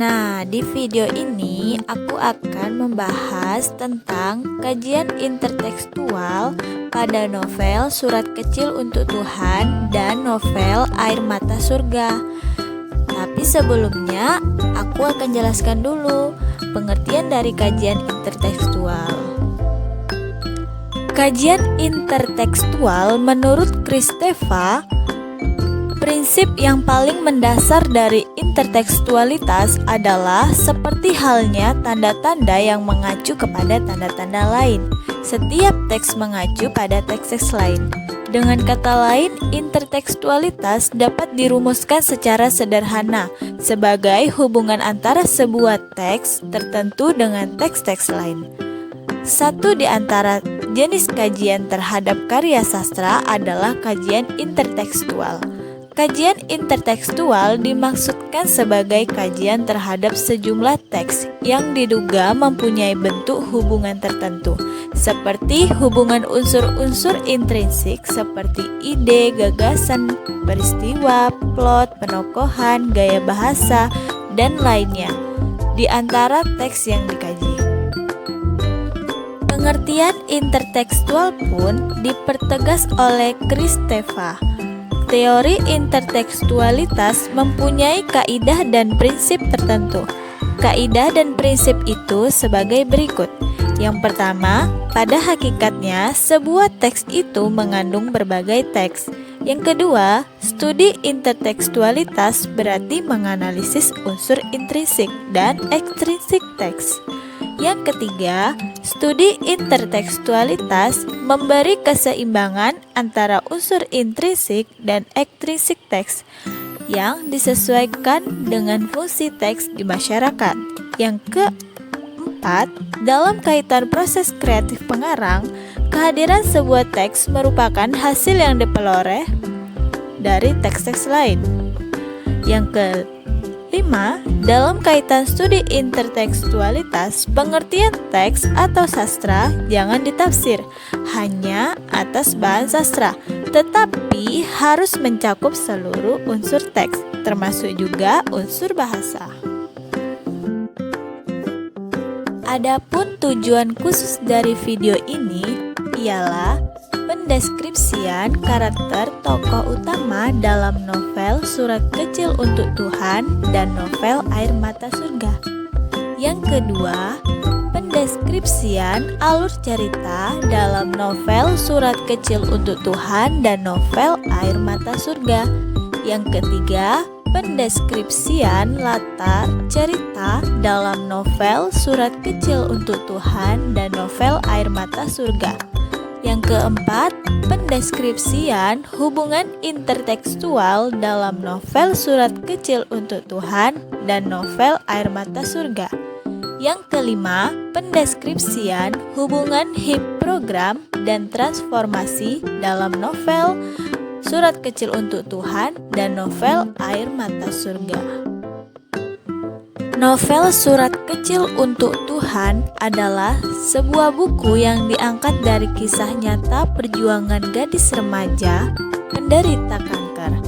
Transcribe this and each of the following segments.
Nah, di video ini aku akan membahas tentang kajian intertekstual pada novel Surat Kecil untuk Tuhan dan novel Air Mata Surga. Tapi sebelumnya, aku akan jelaskan dulu pengertian dari kajian intertekstual. Kajian intertekstual menurut Kristeva, prinsip yang paling mendasar dari intertekstualitas adalah seperti halnya tanda-tanda yang mengacu kepada tanda-tanda lain. Setiap teks mengacu pada teks-teks lain. Dengan kata lain, intertekstualitas dapat dirumuskan secara sederhana sebagai hubungan antara sebuah teks tertentu dengan teks-teks lain. Satu di antara jenis kajian terhadap karya sastra adalah kajian intertekstual. Kajian intertekstual dimaksudkan sebagai kajian terhadap sejumlah teks yang diduga mempunyai bentuk hubungan tertentu, seperti hubungan unsur-unsur intrinsik seperti ide, gagasan, peristiwa, plot, penokohan, gaya bahasa, dan lainnya di antara teks yang dikaji. Pengertian intertekstual pun dipertegas oleh Kristeva. Teori intertekstualitas mempunyai kaidah dan prinsip tertentu. Kaidah dan prinsip itu sebagai berikut. Yang pertama, pada hakikatnya sebuah teks itu mengandung berbagai teks. Yang kedua, studi intertekstualitas berarti menganalisis unsur intrinsik dan ekstrinsik teks. Yang ketiga, studi intertekstualitas memberi keseimbangan antara unsur intrinsik dan ekstrinsik teks yang disesuaikan dengan fungsi teks di masyarakat. Yang keempat, dalam kaitan proses kreatif pengarang, kehadiran sebuah teks merupakan hasil yang diperoleh dari teks-teks lain. Yang kelima, dalam kaitan studi intertekstualitas, pengertian teks atau sastra jangan ditafsir hanya atas bahan sastra, tetapi harus mencakup seluruh unsur teks, termasuk juga unsur bahasa. Adapun tujuan khusus dari video ini ialah pendeskripsian karakter tokoh utama dalam novel Surat Kecil untuk Tuhan dan novel Air Mata Surga. Yang kedua, pendeskripsian alur cerita dalam novel Surat Kecil untuk Tuhan dan novel Air Mata Surga. Yang ketiga, pendeskripsian latar cerita dalam novel Surat Kecil untuk Tuhan dan novel Air Mata Surga. Yang keempat, pendeskripsian hubungan intertekstual dalam novel Surat Kecil untuk Tuhan dan novel Air Mata Surga. Yang kelima, pendeskripsian hubungan hipprogram dan transformasi dalam novel Surat Kecil untuk Tuhan dan novel Air Mata Surga. Novel Surat Kecil untuk Tuhan adalah sebuah buku yang diangkat dari kisah nyata perjuangan gadis remaja penderita kanker.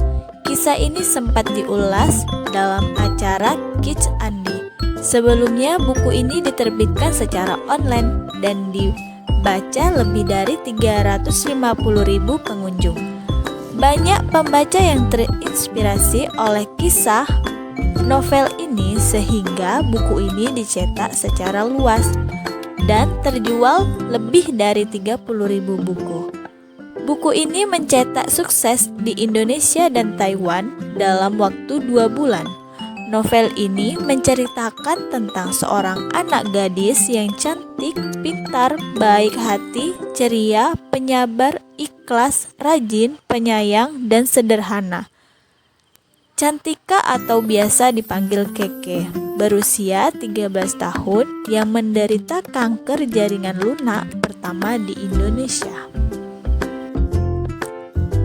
Kisah ini sempat diulas dalam acara Kids Andi. Sebelumnya buku ini diterbitkan secara online dan dibaca lebih dari 350.000 pengunjung. Banyak pembaca yang terinspirasi oleh kisah novel ini sehingga buku ini dicetak secara luas dan terjual lebih dari 30.000 buku. Buku ini mencetak sukses di Indonesia dan Taiwan dalam waktu 2 bulan. Novel ini menceritakan tentang seorang anak gadis yang cantik, pintar, baik hati, ceria, penyabar, ikhlas, rajin, penyayang, dan sederhana. Cantika atau biasa dipanggil Keke, berusia 13 tahun yang menderita kanker jaringan lunak pertama di Indonesia.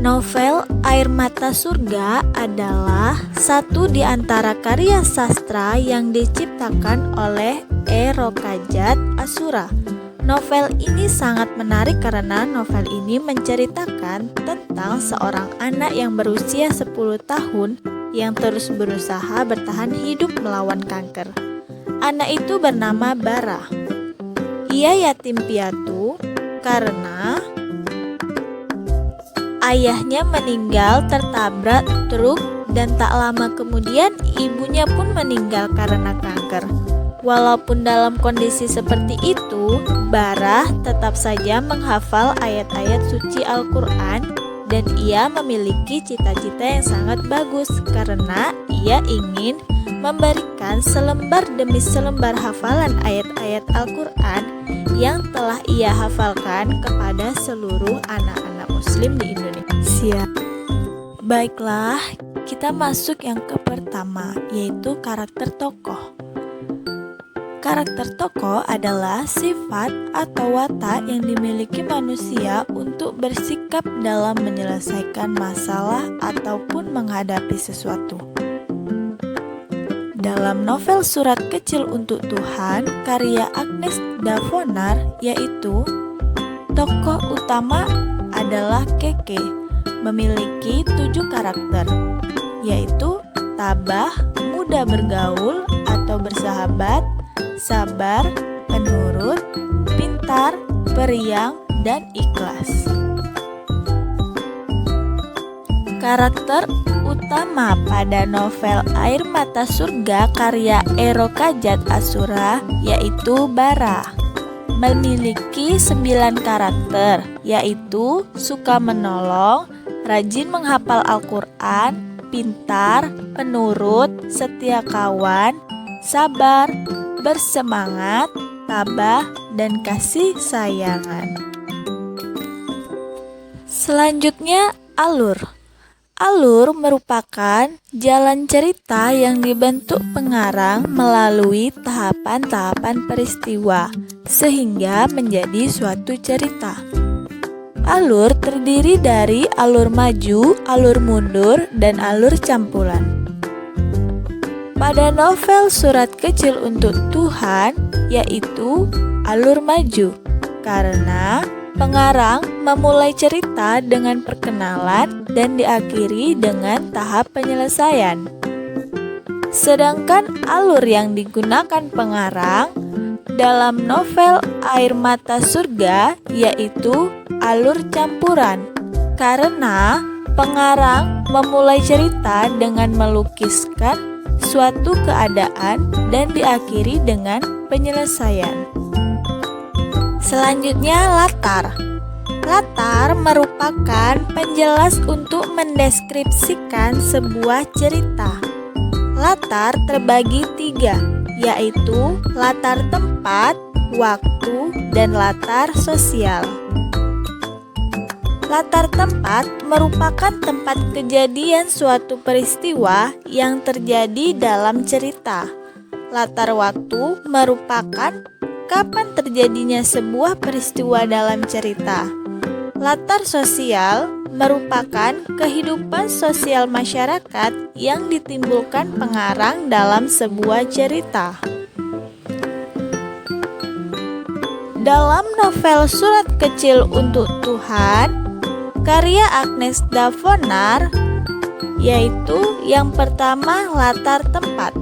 Novel Air Mata Surga adalah satu di antara karya sastra yang diciptakan oleh E. Rokajat Asura. Novel ini sangat menarik karena novel ini menceritakan tentang seorang anak yang berusia 10 tahun yang terus berusaha bertahan hidup melawan kanker. Anak itu bernama Bara. Ia yatim piatu karena ayahnya meninggal tertabrak truk dan tak lama kemudian ibunya pun meninggal karena kanker. Walaupun dalam kondisi seperti itu, Bara tetap saja menghafal ayat-ayat suci Al-Quran dan ia memiliki cita-cita yang sangat bagus karena ia ingin memberikan selembar demi selembar hafalan ayat-ayat Al-Quran yang telah ia hafalkan kepada seluruh anak-anak muslim di Indonesia. Baiklah, kita masuk yang ke pertama, yaitu karakter tokoh. Karakter tokoh adalah sifat atau watak yang dimiliki manusia untuk bersikap dalam menyelesaikan masalah ataupun menghadapi sesuatu. Dalam novel Surat Kecil Untuk Tuhan, karya Agnes Davonar, yaitu tokoh utama adalah Keke, memiliki 7 karakter, yaitu tabah, mudah bergaul atau bersahabat, sabar, penurut, pintar, periang, dan ikhlas. Karakter utama pada novel Air Mata Surga karya Ero Kajat Asura yaitu Bara. Memiliki 9 karakter, yaitu suka menolong, rajin menghafal Al-Quran, pintar, penurut, setia kawan, sabar, bersemangat, tabah, dan kasih sayangan. Selanjutnya, alur. Alur merupakan jalan cerita yang dibentuk pengarang melalui tahapan-tahapan peristiwa sehingga menjadi suatu cerita. Alur terdiri dari alur maju, alur mundur, dan alur campuran. Pada novel Surat Kecil Untuk Tuhan, yaitu alur maju, karena pengarang memulai cerita dengan perkenalan dan diakhiri dengan tahap penyelesaian. Sedangkan alur yang digunakan pengarang dalam novel Air Mata Surga yaitu alur campuran, karena pengarang memulai cerita dengan melukiskan suatu keadaan dan diakhiri dengan penyelesaian. Selanjutnya, latar. Latar merupakan penjelas untuk mendeskripsikan sebuah cerita. Latar terbagi 3, yaitu latar tempat, waktu, dan latar sosial. Latar tempat merupakan tempat kejadian suatu peristiwa yang terjadi dalam cerita. Latar waktu merupakan kapan terjadinya sebuah peristiwa dalam cerita. Latar sosial merupakan kehidupan sosial masyarakat yang ditimbulkan pengarang dalam sebuah cerita. Dalam novel Surat Kecil Untuk Tuhan, karya Agnes Davonar, yaitu yang pertama latar tempat.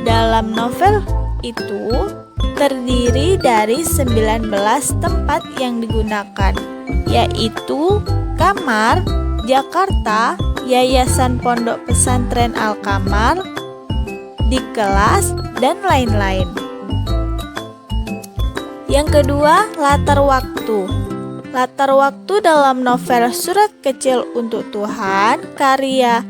Dalam novel itu terdiri dari 19 tempat yang digunakan, yaitu kamar, Jakarta, Yayasan Pondok Pesantren Al-Kamar, di kelas, dan lain-lain. Yang kedua, latar waktu. Latar waktu dalam novel Surat Kecil Untuk Tuhan, karya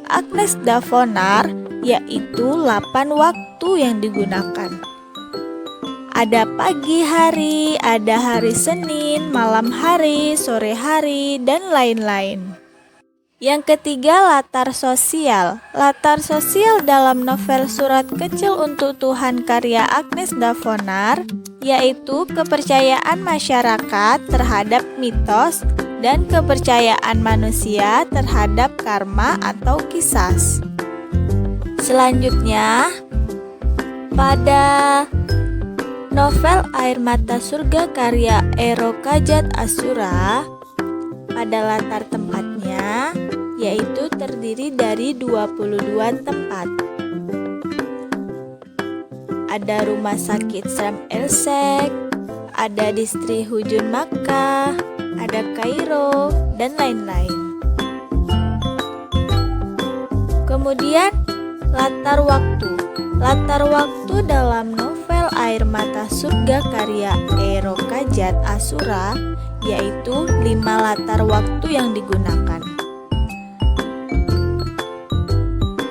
Agnes Davonar, yaitu 8 waktu yang digunakan. Ada pagi hari, ada hari Senin, malam hari, sore hari, dan lain-lain. Yang ketiga, latar sosial. Latar sosial dalam novel Surat Kecil Untuk Tuhan karya Agnes Davonar, yaitu kepercayaan masyarakat terhadap mitos dan kepercayaan manusia terhadap karma atau qisas. Selanjutnya, pada novel Air Mata Surga karya Ero Kajat Asura, pada latar tempatnya yaitu terdiri dari 22 tempat. Ada Rumah Sakit Sharm el-Sheikh, ada Distri Hujun Makkah, ada Kairo, dan lain-lain. Kemudian, latar waktu. Latar waktu dalam novel Air Mata Surga karya Eero Kajat Asura yaitu 5 latar waktu yang digunakan.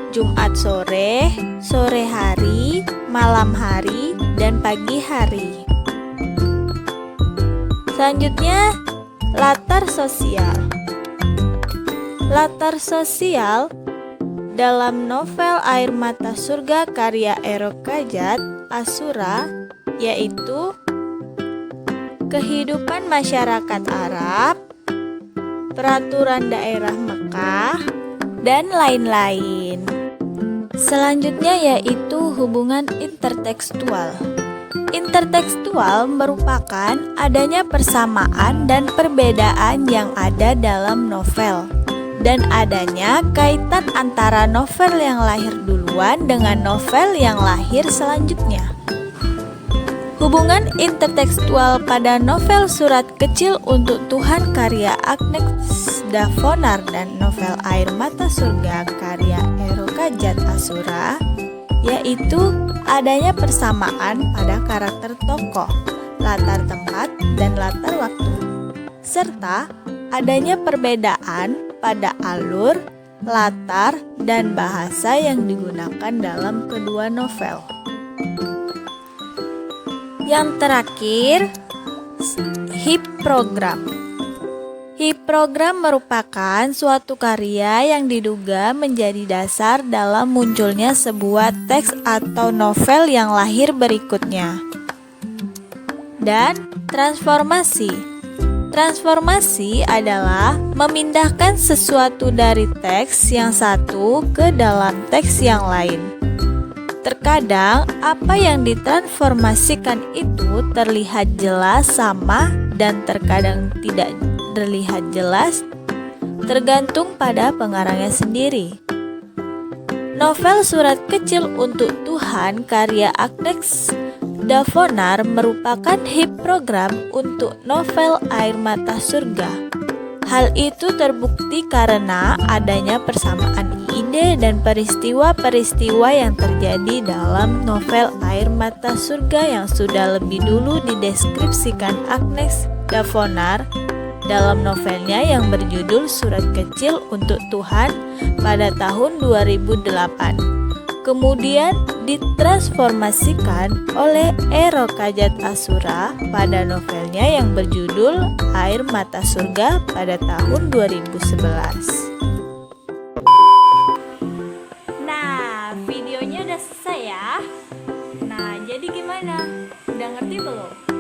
Jumat sore, sore hari, malam hari, dan pagi hari. Selanjutnya, latar sosial. Latar sosial dalam novel Air Mata Surga karya Eero Kajat Asura yaitu kehidupan masyarakat Arab, peraturan daerah Mekah, dan lain-lain. Selanjutnya yaitu hubungan intertekstual. Intertekstual merupakan adanya persamaan dan perbedaan yang ada dalam novel, dan adanya kaitan antara novel yang lahir duluan dengan novel yang lahir selanjutnya. Hubungan intertekstual pada novel Surat Kecil Untuk Tuhan karya Agnes Davonar dan novel Air Mata Surga karya Eero Kajat Asura yaitu adanya persamaan pada karakter tokoh, latar tempat, dan latar waktu, serta adanya perbedaan pada alur, latar, dan bahasa yang digunakan dalam kedua novel. Yang terakhir, HIP program. HIP program merupakan suatu karya yang diduga menjadi dasar dalam munculnya sebuah teks atau novel yang lahir berikutnya. Dan transformasi. Transformasi adalah memindahkan sesuatu dari teks yang satu ke dalam teks yang lain. Terkadang apa yang ditransformasikan itu terlihat jelas sama dan terkadang tidak terlihat jelas, tergantung pada pengarangnya sendiri. Novel Surat Kecil Untuk Tuhan karya Agnes Davonar merupakan HIP program untuk novel Air Mata Surga. Hal itu terbukti karena adanya persamaan ide dan peristiwa-peristiwa yang terjadi dalam novel Air Mata Surga yang sudah lebih dulu dideskripsikan Agnes Davonar dalam novelnya yang berjudul Surat Kecil Untuk Tuhan pada tahun 2008. Kemudian ditransformasikan oleh Eero Kajat Asura pada novelnya yang berjudul Air Mata Surga pada tahun 2011. Nah, videonya udah selesai ya. Nah, jadi gimana? Udah ngerti belum?